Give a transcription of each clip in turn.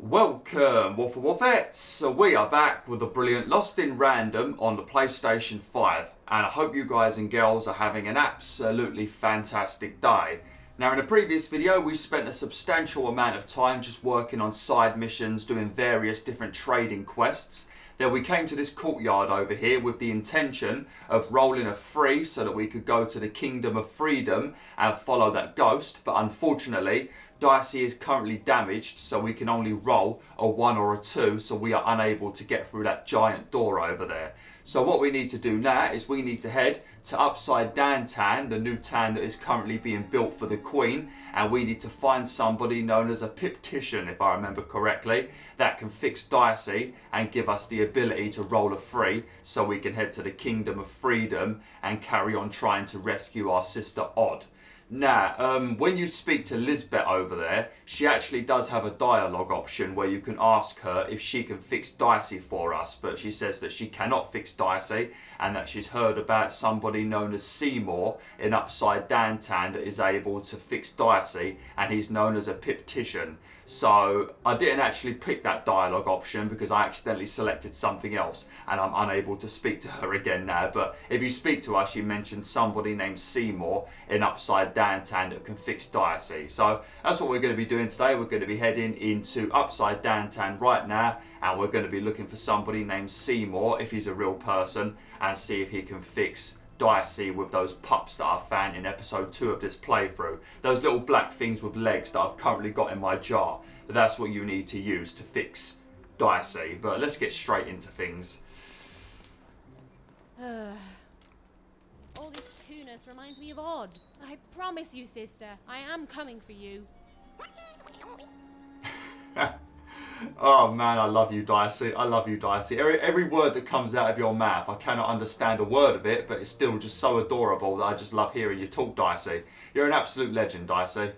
Welcome, BwolfTheWolfettes! So we are back with a brilliant Lost in Random on the PlayStation 5, and I hope you guys and girls are having an absolutely fantastic day. Now in a previous video we spent a substantial amount of time just working on side missions, doing various different trading quests. Then we came to this courtyard over here with the intention of rolling a 3 so that we could go to the Kingdom of Freedom and follow that ghost, but unfortunately Dicey is currently damaged, so we can only roll a 1 or a 2, so we are unable to get through that giant door over there. So what we need to do now is we need to head to Upside Down Town, the new town that is currently being built for the Queen, and we need to find somebody known as a piptician, if I remember correctly, that can fix Dicey and give us the ability to roll a 3 so we can head to the Kingdom of Freedom and carry on trying to rescue our sister Odd. Now, when you speak to Lisbeth over there, she actually does have a dialogue option where you can ask her if she can fix Dicey for us, but she says that she cannot fix Dicey and that she's heard about somebody known as Seemore in Upside Down Town that is able to fix Dicey, and he's known as a piptician. So I didn't actually pick that dialogue option because I accidentally selected something else and I'm unable to speak to her again now. But if you speak to her, she mentions somebody named Seemore in Upside Down Town that can fix Dicey. So that's what we're going to be doing today. We're going to be heading into Upside Down Town right now, and we're going to be looking for somebody named Seemore, if he's a real person, and see if he can fix Dicey with those pups that I found in episode 2 of this playthrough. Those little black things with legs that I've currently got in my jar. That's what you need to use to fix Dicey. But let's get straight into things. All this tunus reminds me of Odd. I promise you, sister, I am coming for you. Oh man, I love you, Dicey. I love you, Dicey. Every word that comes out of your mouth, I cannot understand a word of it, but it's still just so adorable that I just love hearing you talk, Dicey. You're an absolute legend, Dicey.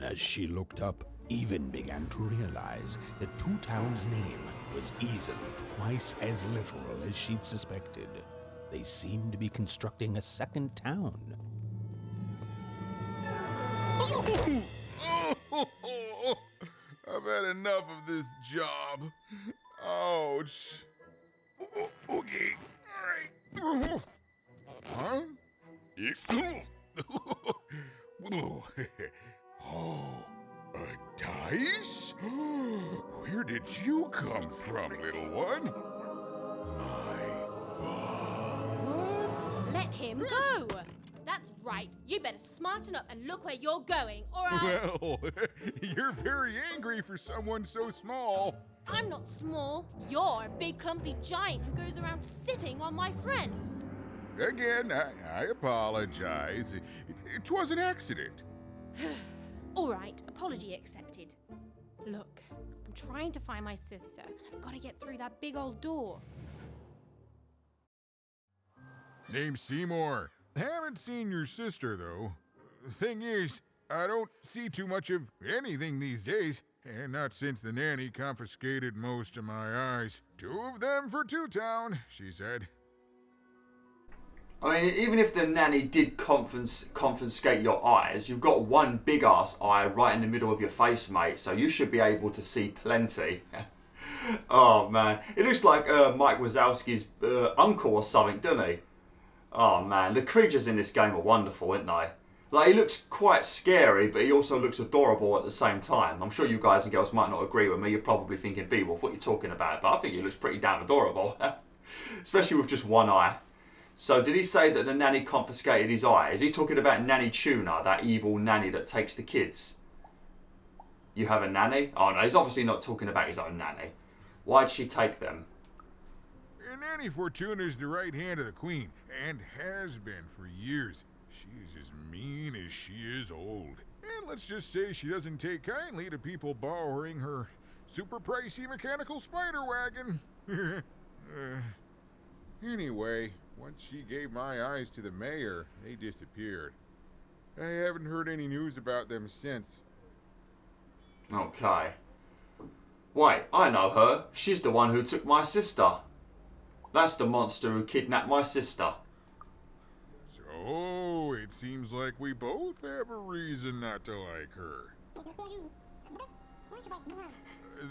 As she looked up, Even began to realize that Two Town's name was easily twice as literal as she'd suspected. They seemed to be constructing a second town. I've had enough of this job. Ouch. Okay. All right. Huh? Oh, a dice? Where did you come from, little one? My God. Let him go! That's right. You better smarten up and look where you're going, or I'll... Well, you're very angry for someone so small. I'm not small. You're a big, clumsy giant who goes around sitting on my friends. Again, I apologize. It was an accident. All right, apology accepted. Look, I'm trying to find my sister, and I've got to get through that big old door. Name's Seemore. Haven't seen your sister, though. Thing is, I don't see too much of anything these days, and not since the nanny confiscated most of my eyes. 2 of them for Two Town, she said. I mean, even if the nanny did confiscate your eyes, you've got one big ass eye right in the middle of your face, mate, so you should be able to see plenty. Oh man, it looks like Mike Wazowski's uncle or something, doesn't he? Oh man, the creatures in this game are wonderful, aren't they? Like, he looks quite scary, but he also looks adorable at the same time. I'm sure you guys and girls might not agree with me. You're probably thinking, BwolfTheWolf, what are you talking about? But I think he looks pretty damn adorable. Especially with just one eye. So did he say that the nanny confiscated his eye? Is he talking about Nanny Tuna, that evil nanny that takes the kids? You have a nanny? Oh no, he's obviously not talking about his own nanny. Why'd she take them? Nanny Fortuna is the right hand of the Queen, and has been for years. She's as mean as she is old. And let's just say she doesn't take kindly to people borrowing her super pricey mechanical spider wagon. Anyway, once she gave my eyes to the mayor, they disappeared. I haven't heard any news about them since. Okay. Wait, I know her. She's the one who took my sister. That's the monster who kidnapped my sister. So, it seems like we both have a reason not to like her.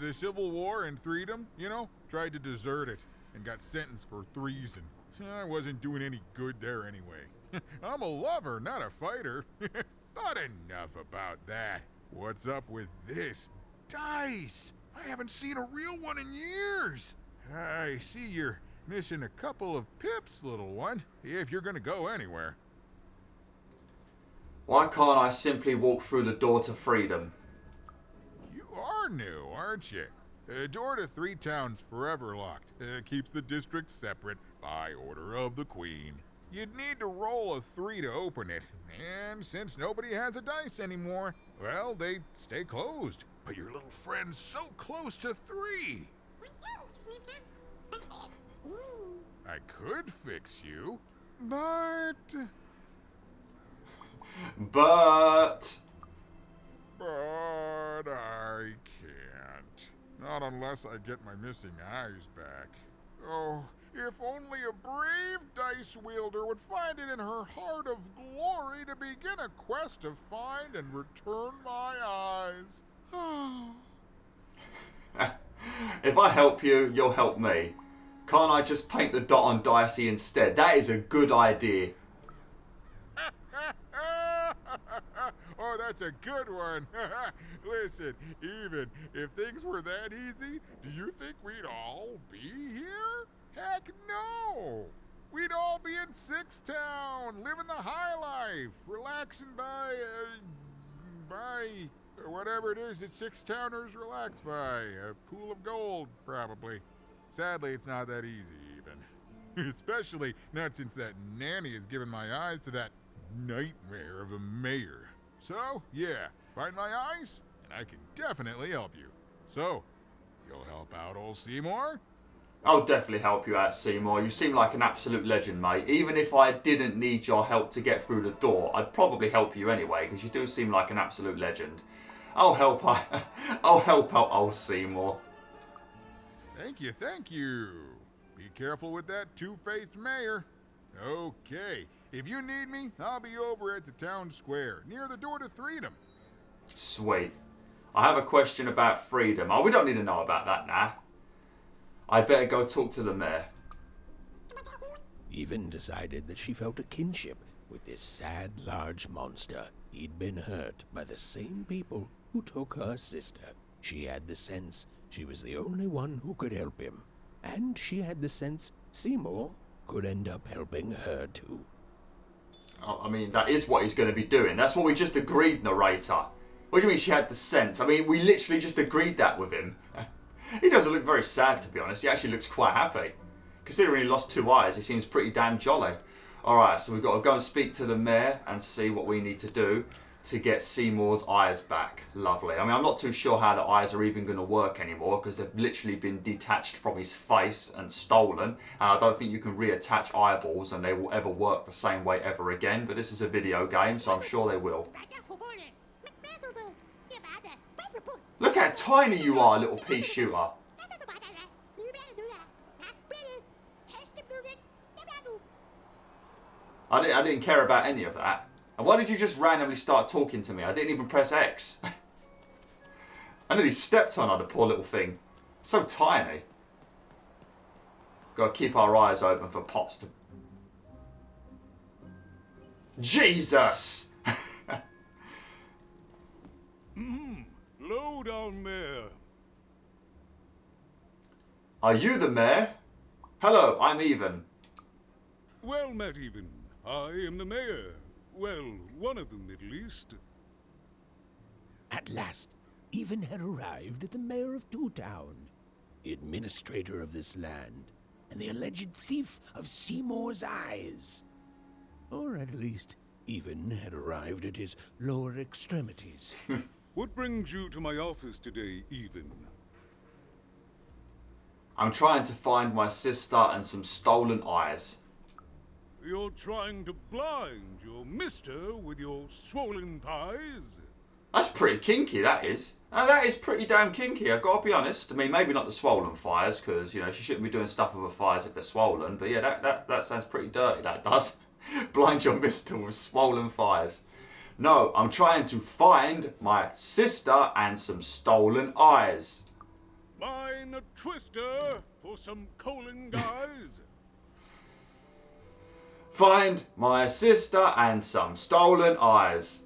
The Civil War and freedom, you know, tried to desert it and got sentenced for treason. I wasn't doing any good there anyway. I'm a lover, not a fighter. But enough about that. What's up with this? Dice! I haven't seen a real one in years. I see you're missing a couple of pips, little one, if you're gonna go anywhere. Why can't I simply walk through the door to freedom? You are new, aren't you? Door to Three Towns forever locked. Keeps the district separate by order of the Queen. You'd need to roll a 3 to open it, and since nobody has a dice anymore, well, they stay closed. But your little friend's so close to 3. I could fix you, but I can't. Not unless I get my missing eyes back. Oh, if only a brave dice wielder would find it in her heart of glory to begin a quest to find and return my eyes. If I help you, you'll help me. Can't I just paint the dot on Dicey instead? That is a good idea. Oh, that's a good one. Listen, even if things were that easy, do you think we'd all be here? Heck no! We'd all be in Six Town, living the high life, relaxing by whatever it is that Six Towners relax by. A pool of gold, probably. Sadly, it's not that easy, even. Especially not since that nanny has given my eyes to that nightmare of a mayor. So, yeah, find my eyes, and I can definitely help you. So, you'll help out old Seemore? I'll definitely help you out, Seemore. You seem like an absolute legend, mate. Even if I didn't need your help to get through the door, I'd probably help you anyway, because you do seem like an absolute legend. I'll help out old Seemore. Thank you, thank you. Be careful with that two-faced mayor. Okay, if you need me, I'll be over at the town square, near the door to freedom. Sweet. I have a question about freedom. Oh, we don't need to know about that now. I'd better go talk to the mayor. Even decided that she felt a kinship with this sad, large monster. He'd been hurt by the same people who took her sister. She had the sense she was the only one who could help him. And she had the sense Seemore could end up helping her too. I mean, that is what he's going to be doing. That's what we just agreed, narrator. What do you mean she had the sense? I mean, we literally just agreed that with him. He doesn't look very sad, to be honest. He actually looks quite happy. Considering he lost 2 eyes, he seems pretty damn jolly. Alright, so we've got to go and speak to the mayor and see what we need to do to get Seemore's eyes back. Lovely. I mean, I'm not too sure how the eyes are even going to work anymore, because they've literally been detached from his face and stolen. And I don't think you can reattach eyeballs and they will ever work the same way ever again. But this is a video game, so I'm sure they will. Look how tiny you are, little pea shooter. I didn't care about any of that. And why did you just randomly start talking to me? I didn't even press X. I nearly stepped on her, the poor little thing. So tiny. Gotta keep our eyes open for pots to... Jesus! Low down there. Are you the mayor? Hello, I'm Even. Well met, Even. I am the mayor. Well, one of them at least. At last, Even had arrived at the mayor of Two Town, the administrator of this land, and the alleged thief of Seemore's eyes. Or at least, Even had arrived at his lower extremities. What brings you to my office today, Even? I'm trying to find my sister and some stolen eyes. You're trying to blind your mister with your swollen thighs? That's pretty kinky, that is. Now, that is pretty damn kinky, I've got to be honest. I mean, maybe not the swollen thighs, because, you know, she shouldn't be doing stuff with her thighs if they're swollen. But yeah, that sounds pretty dirty, that does. Blind your mister with swollen thighs. No, I'm trying to find my sister and some stolen eyes. Mine a twister for some colon guys. Find my sister and some stolen eyes.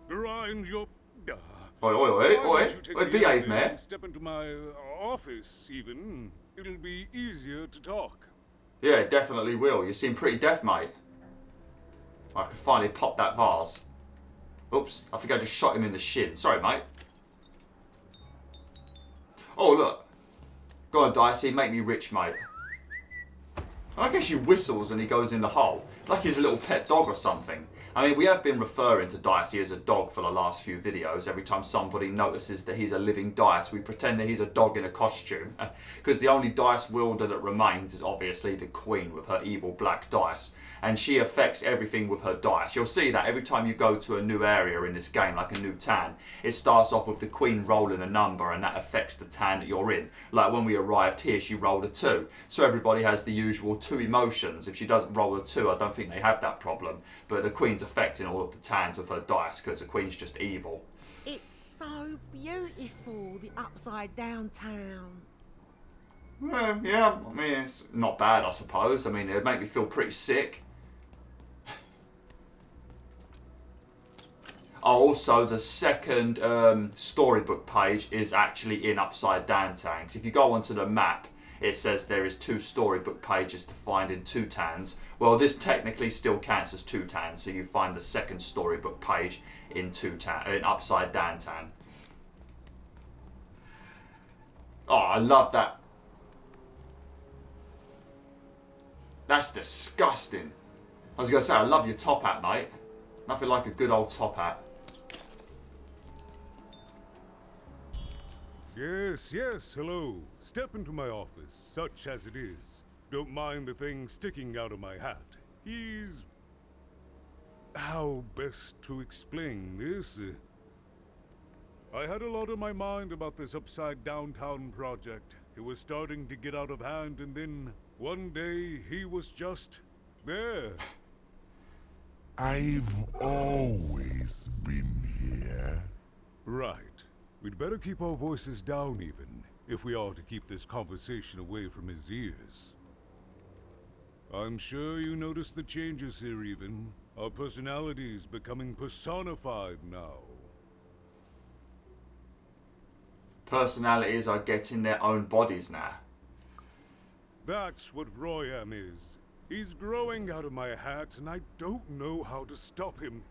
Grind your... Oi, oi, oi, Why don't oi. you take Oi, the behave, other mate. and step into my office, even. It'll be easier to talk. Yeah, definitely will. You seem pretty deaf, mate. I can finally pop that vase. Oops, I think I just shot him in the shin. Sorry, mate. Oh, look. Go on, Dicey, make me rich, mate. I guess he whistles and he goes in the hole. Like he's a little pet dog or something. I mean, we have been referring to Dicey as a dog for the last few videos. Every time somebody notices that he's a living dice, we pretend that he's a dog in a costume. Because the only dice wielder that remains is obviously the Queen with her evil black dice. And she affects everything with her dice. You'll see that every time you go to a new area in this game, like a new town, it starts off with the Queen rolling a number and that affects the town that you're in. Like when we arrived here, she rolled a 2. So everybody has the usual 2 emotions. If she doesn't roll a 2, I don't think they have that problem. But the Queen's affecting all of the towns with her dice because the Queen's just evil. It's so beautiful, the upside down town. Yeah, I mean, it's not bad, I suppose. I mean, it'd make me feel pretty sick. Oh, also, the second storybook page is actually in Upside Down Town. So if you go onto the map, it says there is 2 storybook pages to find in 2 towns. Well, this technically still counts as 2 towns, so you find the second storybook page in in Upside Down Town. Oh, I love that. That's disgusting. I was going to say, I love your top hat, mate. Nothing like a good old top hat. Yes, yes, hello. Step into my office, such as it is. Don't mind the thing sticking out of my hat. He's... How best to explain this? I had a lot on my mind about this Upside Downtown project. It was starting to get out of hand, and then one day he was just there. I've always been here. Right. We'd better keep our voices down even, if we are to keep this conversation away from his ears. I'm sure you noticed the changes here even. Our personalities becoming personified now. Personalities are getting their own bodies now. That's what Royam is. He's growing out of my hat, and I don't know how to stop him.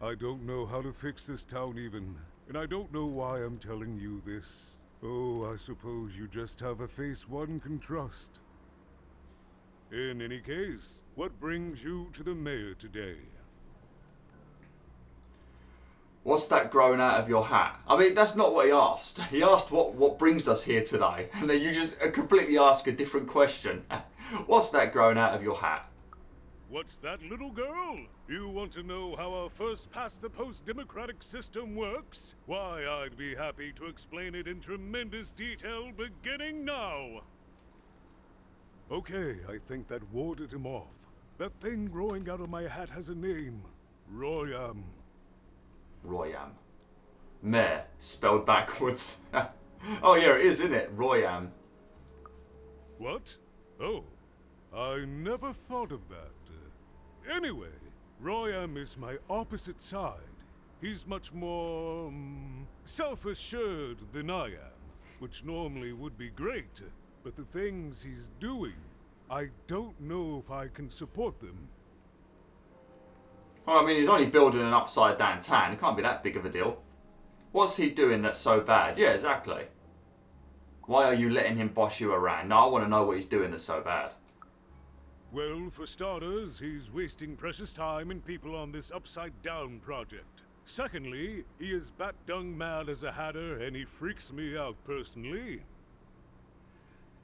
I don't know how to fix this town even, and I don't know why I'm telling you this. Oh, I suppose you just have a face one can trust. In any case, what brings you to the mayor today? What's that growing out of your hat? I mean, that's not what he asked. He asked what brings us here today. And then you just completely ask a different question. What's that growing out of your hat? What's that, little girl? You want to know how our first-past-the-post democratic system works? Why, I'd be happy to explain it in tremendous detail beginning now. Okay, I think that warded him off. That thing growing out of my hat has a name. Royam. Royam. Mayor, spelled backwards. Oh yeah, it is, isn't it? Royam. What? Oh, I never thought of that. Anyway, Royam is my opposite side. He's much more, self-assured than I am, which normally would be great. But the things he's doing, I don't know if I can support them. Well, I mean, he's only building an upside down town. It can't be that big of a deal. What's he doing that's so bad? Yeah, exactly. Why are you letting him boss you around? No, I want to know what he's doing that's so bad. Well, for starters, he's wasting precious time and people on this upside-down project. Secondly, he is bat-dung mad as a hatter, and he freaks me out personally.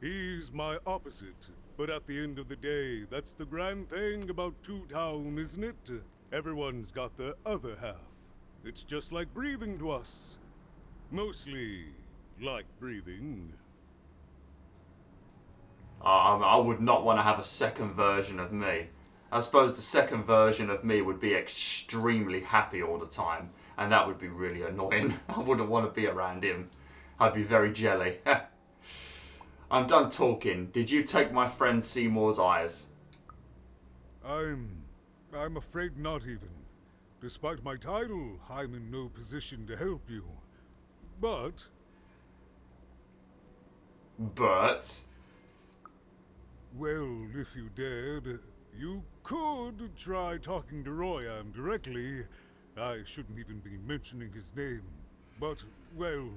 He's my opposite, but at the end of the day, that's the grand thing about Two Town, isn't it? Everyone's got the other half. It's just like breathing to us. Mostly like breathing. I would not want to have a second version of me. I suppose the second version of me would be extremely happy all the time, and that would be really annoying. I wouldn't want to be around him. I'd be very jelly. I'm done talking. Did you take my friend Seemore's eyes? I'm afraid not even. Despite my title, I'm in no position to help you. But... Well, if you dared, you could try talking to Royam directly. I shouldn't even be mentioning his name. But, well,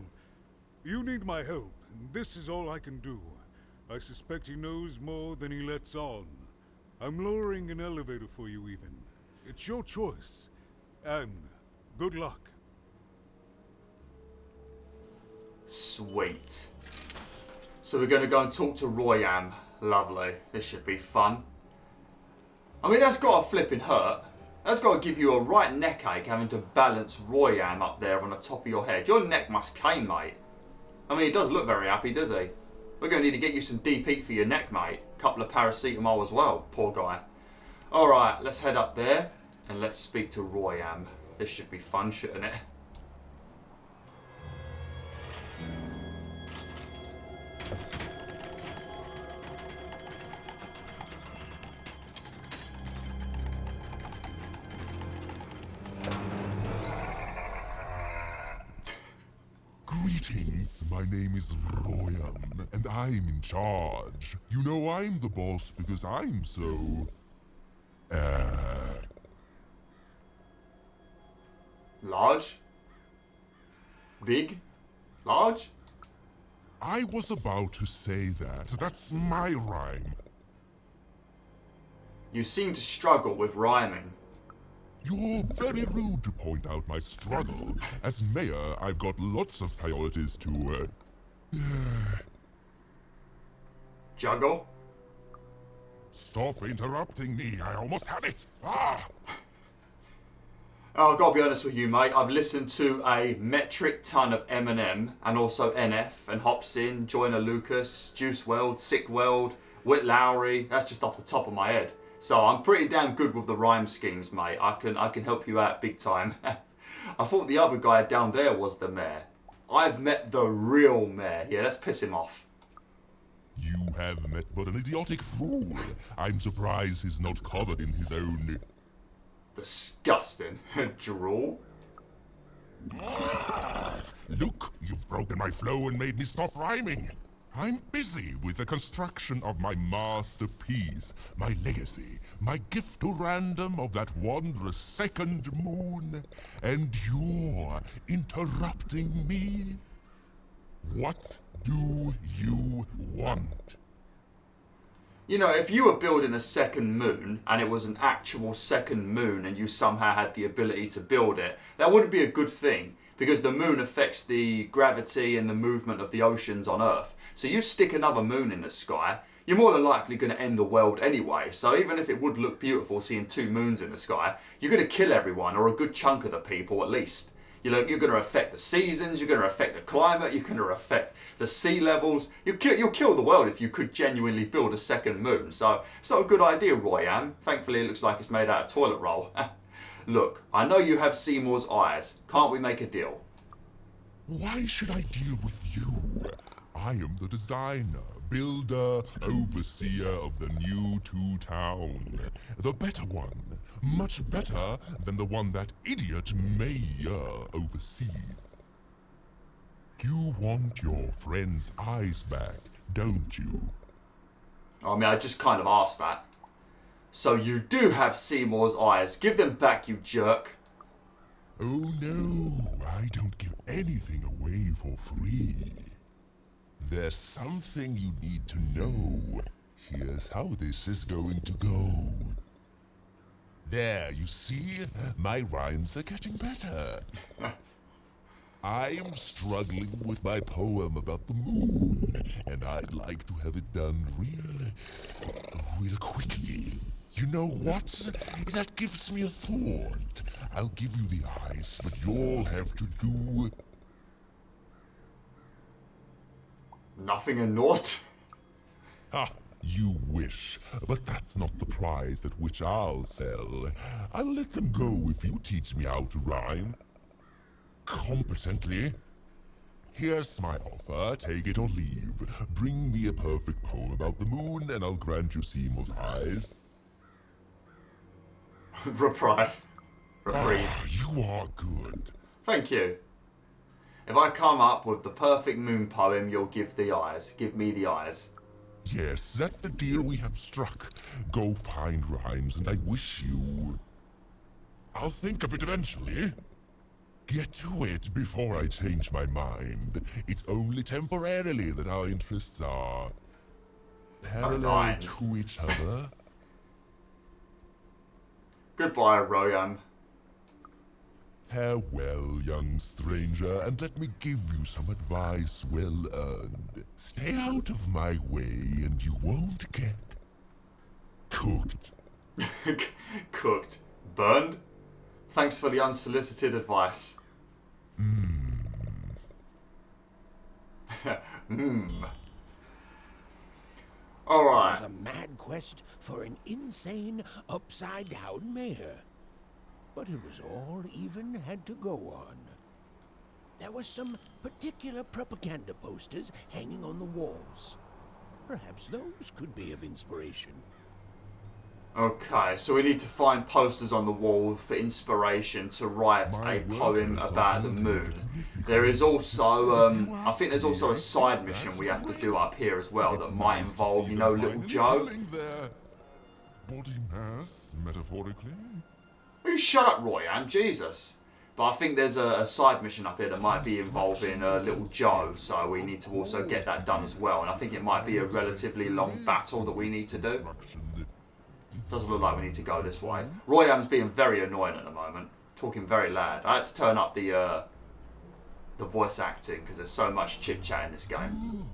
you need my help, and this is all I can do. I suspect he knows more than he lets on. I'm lowering an elevator for you even. It's your choice. And good luck. Sweet. So we're going to go and talk to Royam. Lovely. This should be fun. I mean, that's got to flipping hurt. That's got to give you a right neck ache having to balance Royam up there on the top of your head. Your neck must cane, mate. I mean, he does look very happy, does he? We're going to need to get you some deep heat for your neck, mate. A couple of paracetamol as well. Poor guy. Alright, let's head up there and let's speak to Royam. This should be fun, shouldn't it? Greetings, my name is Royam, and I'm in charge. You know I'm the boss because I'm so... Large? Big? Large? I was about to say that. That's my rhyme. You seem to struggle with rhyming. You're very rude to point out my struggle. As mayor, I've got lots of priorities to, Juggle? Stop interrupting me. I almost had it. Ah! Oh, I've got to be honest with you, mate. I've listened to a metric ton of Eminem and also NF and Hopsin, Joyner Lucas, Juice WRLD, Sick WRLD, Whit Lowry. That's just off the top of my head. So I'm pretty damn good with the rhyme schemes, mate. I can help you out big time. I thought the other guy down there was the mayor. I've met the real mayor. Yeah, let's piss him off. You have met but an idiotic fool. I'm surprised he's not covered in his own... Disgusting. Drool? Look, you've broken my flow and made me stop rhyming. I'm busy with the construction of my masterpiece, my legacy, my gift to random of that wondrous second moon, and you're interrupting me? What do you want? You know, if you were building a second moon and it was an actual second moon and you somehow had the ability to build it, that wouldn't be a good thing because the moon affects the gravity and the movement of the oceans on Earth. So you stick another moon in the sky, you're more than likely going to end the world anyway. So even if it would look beautiful seeing two moons in the sky, you're going to kill everyone or a good chunk of the people at least. You're going to affect the seasons, you're going to affect the climate, you're going to affect the sea levels. You'll kill the world if you could genuinely build a second moon. So it's not a good idea, Royam. Thankfully it looks like it's made out of toilet roll. Look, I know you have Seemore's eyes. Can't we make a deal? Why should I deal with you? I am the designer, builder, overseer of the new two-town. The better one. Much better than the one that idiot mayor oversees. You want your friend's eyes back, don't you? I mean, I just kind of asked that. So you do have Seemore's eyes. Give them back, you jerk. Oh no, I don't give anything away for free. There's something you need to know. Here's how this is going to go. There, you see? My rhymes are getting better. I'm struggling with my poem about the moon, and I'd like to have it done real quickly. You know what? That gives me a thought. I'll give you the eyes, but you'll have to do... Nothing and naught? Ha! You wish, but that's not the price at which I'll sell. I'll let them go if you teach me how to rhyme. Competently. Here's my offer, take it or leave. Bring me a perfect poem about the moon and I'll grant you Seemore's eyes. Reprieve. Reprieve. You are good. Thank you. If I come up with the perfect moon poem, you'll give the eyes. Give me the eyes. Yes, that's the deal we have struck. Go find rhymes and I wish you... I'll think of it eventually. Get to it before I change my mind. It's only temporarily that our interests are parallel to each other. Goodbye, Royam. Farewell, young stranger, and let me give you some advice well earned. Stay out of my way and you won't get cooked. Cooked. Burned? Thanks for the unsolicited advice. Alright. It was a mad quest for an insane, upside-down mayor. But it was all even had to go on. There were some particular propaganda posters hanging on the walls. Perhaps those could be of inspiration. Okay, so we need to find posters on the wall for inspiration to write a poem about the moon. There is also, I think there's also a side mission we have to do up here as well that might involve, you know, little Joe. Body mass, metaphorically. Will you shut up, Royam? Jesus. But I think there's a side mission up here that might be involving little Joe, so we need to also get that done as well. And I think it might be a relatively long battle that we need to do. Doesn't look like we need to go this way. Royam's being very annoying at the moment, talking very loud. I had to turn up the voice acting because there's so much chit chat in this game.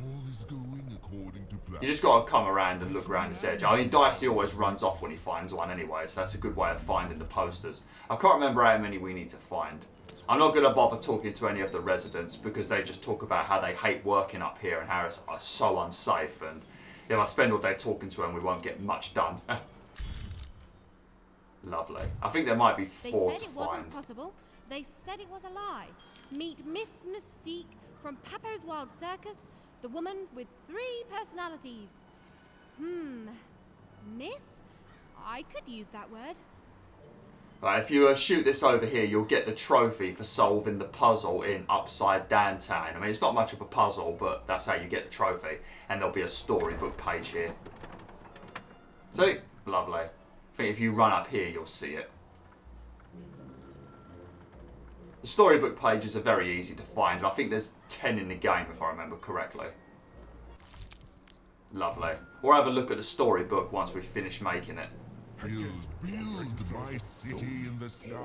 All is going according to plan. You just got to come around and look around this edge. I mean, Dicey always runs off when he finds one anyway, so that's a good way of finding the posters. I can't remember how many we need to find. I'm not going to bother talking to any of the residents because they just talk about how they hate working up here and how it's so unsafe, and if I spend all day talking to them, we won't get much done. Lovely. I think there might be 4 to find. They said it wasn't possible. They said it was a lie. Meet Miss Mystique from Papo's Wild Circus, the woman with 3 personalities. Miss? I could use that word. Right, if you shoot this over here, you'll get the trophy for solving the puzzle in Upside Down Town. I mean, it's not much of a puzzle, but that's how you get the trophy. And there'll be a storybook page here. See? Lovely. I think if you run up here, you'll see it. The storybook pages are very easy to find, and I think there's 10 in the game, if I remember correctly. Lovely. We'll have a look at the storybook once we finish making it. Build my city in the sky.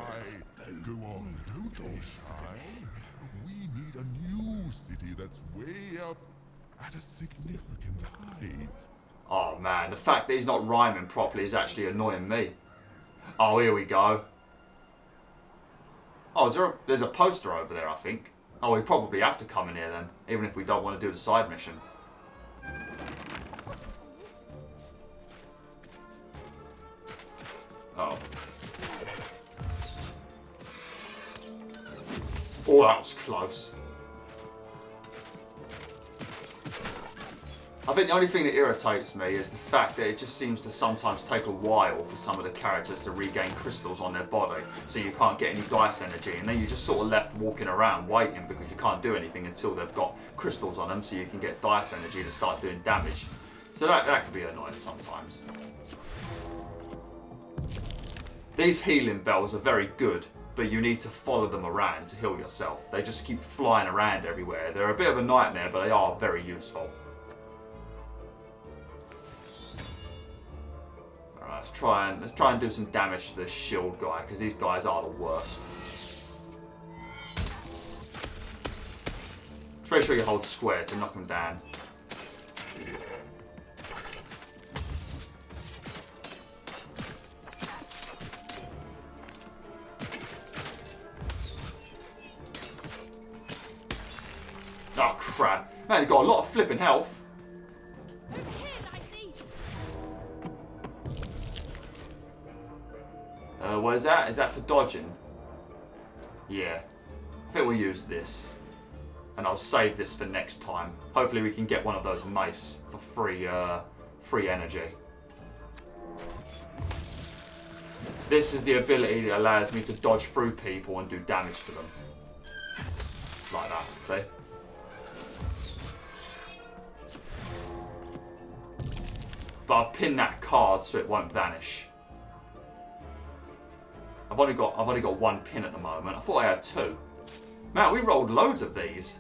Go on, don't be shy. We need a new city that's way up at a significant height. Oh man, the fact that he's not rhyming properly is actually annoying me. Oh, here we go. Oh, there's a poster over there, I think. Oh, we probably have to come in here then, even if we don't want to do the side mission. Oh. Oh, that was close. I think the only thing that irritates me is the fact that it just seems to sometimes take a while for some of the characters to regain crystals on their body, so you can't get any dice energy, and then you're just sort of left walking around waiting because you can't do anything until they've got crystals on them, so you can get dice energy to start doing damage. So that can be annoying sometimes. These healing bells are very good, but you need to follow them around to heal yourself. They just keep flying around everywhere. They're a bit of a nightmare, but they are very useful. Alright, let's try and do some damage to this shield guy, because these guys are the worst. Just make sure you hold square to knock them down. Oh crap. Man, you've got a lot of flipping health. Over here. is that? Is that for dodging? Yeah. I think we'll use this. And I'll save this for next time. Hopefully we can get one of those mace for free energy. This is the ability that allows me to dodge through people and do damage to them. Like that, see? But I've pinned that card so it won't vanish. I've only got one pin at the moment. I thought I had two. Man, we rolled loads of these.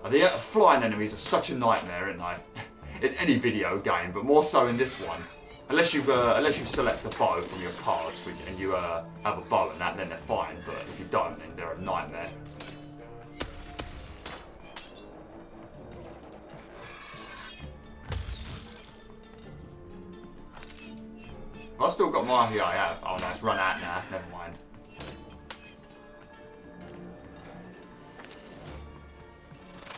The flying enemies are such a nightmare, aren't they? In any video game, but more so in this one. Unless you select the bow from your cards and you have a bow and that, then they're fine. But if you don't, then they're a nightmare. I've still got my... Yeah, I have. Oh no, it's run out now. Never mind.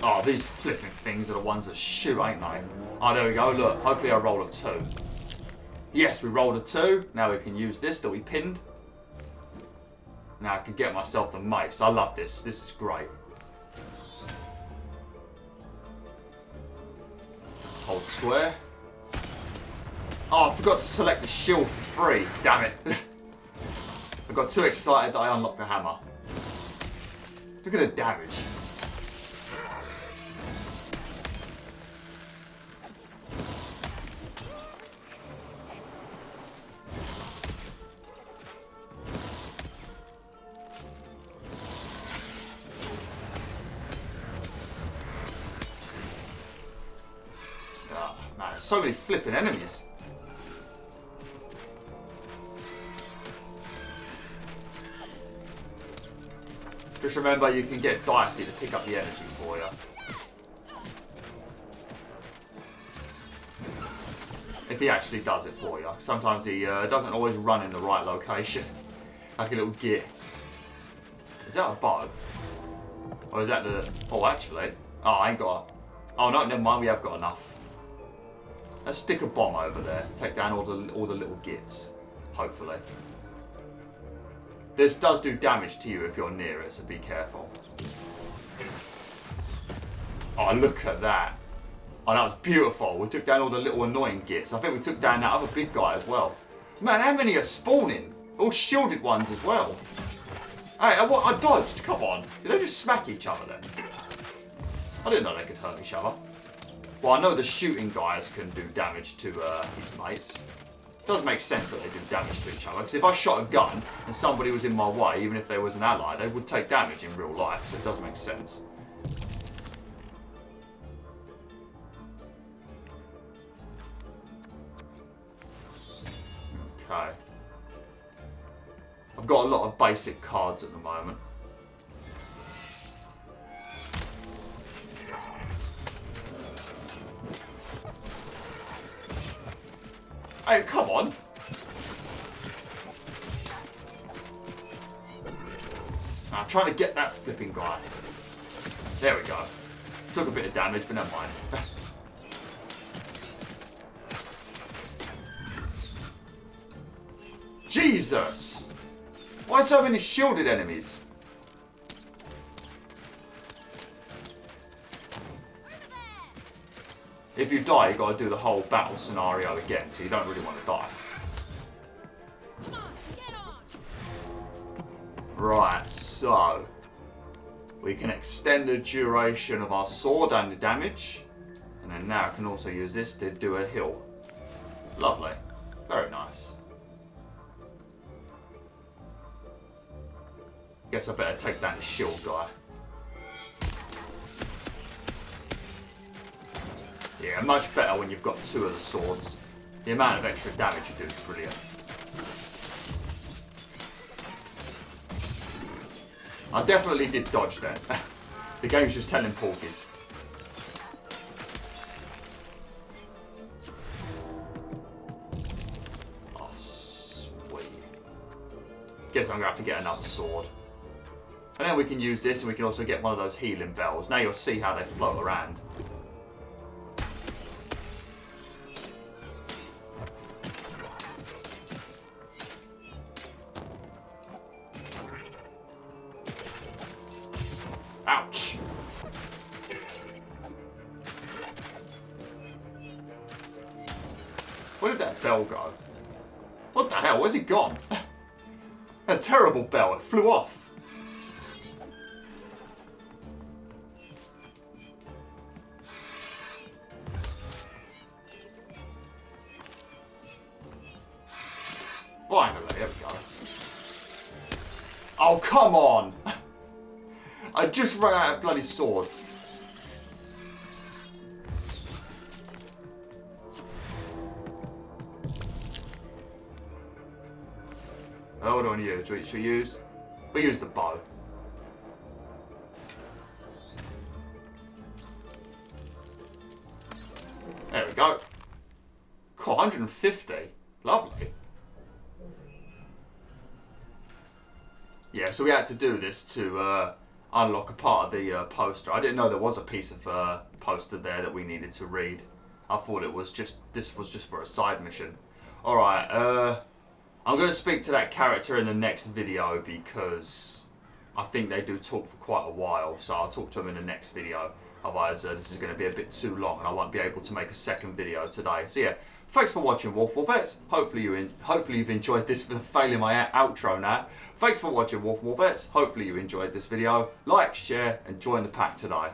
Oh, these flipping things are the ones that shoot, ain't they? Oh, there we go. Look, hopefully I roll a 2. Yes, we rolled a 2. Now we can use this that we pinned. Now I can get myself the mace. I love this. This is great. Hold square. Oh, I forgot to select the shield for free. Damn it. I got too excited that I unlocked the hammer. Look at the damage. Oh, man, there's so many flipping enemies. Just remember, you can get Dicey to pick up the energy for you. If he actually does it for you. Sometimes he doesn't always run in the right location. Like a little git. Is that a bow? Or is that the... Oh, actually. Oh, I ain't got... Oh, no, never mind. We have got enough. Let's stick a bomb over there. Take down all the little gits. Hopefully. This does do damage to you if you're near it, so be careful. Oh, look at that. Oh, that was beautiful. We took down all the little annoying gits. I think we took down that other big guy as well. Man, how many are spawning? All shielded ones as well. Hey, I dodged. Come on. Did they just smack each other then? I didn't know they could hurt each other. Well, I know the shooting guys can do damage to his mates. It does make sense that they do damage to each other, because if I shot a gun and somebody was in my way, even if they was an ally, they would take damage in real life, so it does make sense. Okay. I've got a lot of basic cards at the moment. Hey, come on! I'm trying to get that flipping guy. There we go. Took a bit of damage, but never mind. Jesus! Why so many shielded enemies? If you die, you've got to do the whole battle scenario again, so you don't really want to die. Come on, get on. Right, so we can extend the duration of our sword and the damage. And then now I can also use this to do a heal. Lovely. Very nice. Guess I better take down the shield guy. Yeah, much better when you've got 2 of the swords. The amount of extra damage you do is brilliant. I definitely did dodge then. The game's just telling porkies. Oh, sweet. Guess I'm going to have to get another sword. And then we can use this, and we can also get one of those healing bells. Now you'll see how they float around. Ouch! Where did that bell go? What the hell? Where's it gone? A terrible bell. It flew off. Finally, there we go. Oh, come on! I just ran out of bloody sword. Oh, what do I use? Should we use? We use the bow. There we go. Cool, 150. Lovely. Yeah, so we had to do this to unlock a part of the poster. I didn't know there was a piece of poster there that we needed to read. I thought it was this was just for a side mission. Alright, I'm going to speak to that character in the next video because I think they do talk for quite a while. So I'll talk to them in the next video. Otherwise, this is going to be a bit too long and I won't be able to make a second video today. So yeah, thanks for watching, BwolfTheWolf. Hopefully you've enjoyed this. Failing my outro now. Thanks for watching, BwolfTheWolf. Hopefully you enjoyed this video. Like, share, and join the pack today.